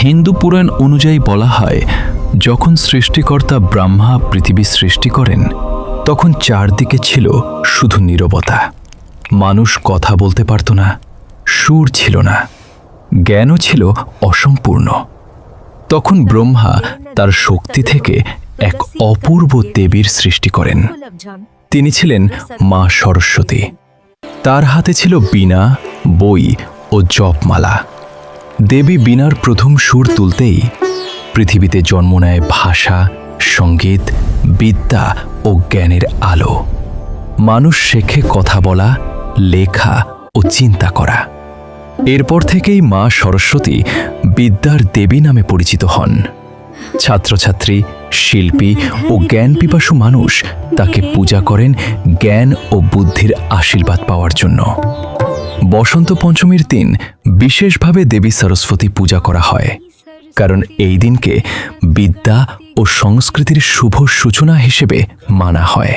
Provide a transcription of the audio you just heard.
হিন্দু পুরাণ অনুযায়ী বলা হয়, যখন সৃষ্টিকর্তা ব্রহ্মা পৃথিবী সৃষ্টি করেন তখন চারদিকে ছিল শুধু নীরবতা। মানুষ কথা বলতে পারত না, সুর ছিল না, জ্ঞানও ছিল অসম্পূর্ণ। তখন ব্রহ্মা তার শক্তি থেকে এক অপূর্ব দেবীর সৃষ্টি করেন। তিনি ছিলেন মা সরস্বতী। তার হাতে ছিল বীণা, বই ও জপমালা। দেবী বীণার প্রথম সুর তুলতেই পৃথিবীতে জন্ম নেয় ভাষা, সঙ্গীত, বিদ্যা ও জ্ঞানের আলো। মানুষ শেখে কথা বলা, লেখা ও চিন্তা করা। এরপর থেকেই মা সরস্বতী বিদ্যার দেবী নামে পরিচিত হন। ছাত্রছাত্রী, শিল্পী ও জ্ঞান পিপাসু মানুষ তাকে পূজা করেন জ্ঞান ও বুদ্ধির আশীর্বাদ পাওয়ার জন্য। বসন্ত পঞ্চমীর দিন বিশেষভাবে দেবী সরস্বতী পূজা করা হয়, কারণ এই দিনকে বিদ্যা ও সংস্কৃতির শুভ সূচনা হিসেবে মানা হয়।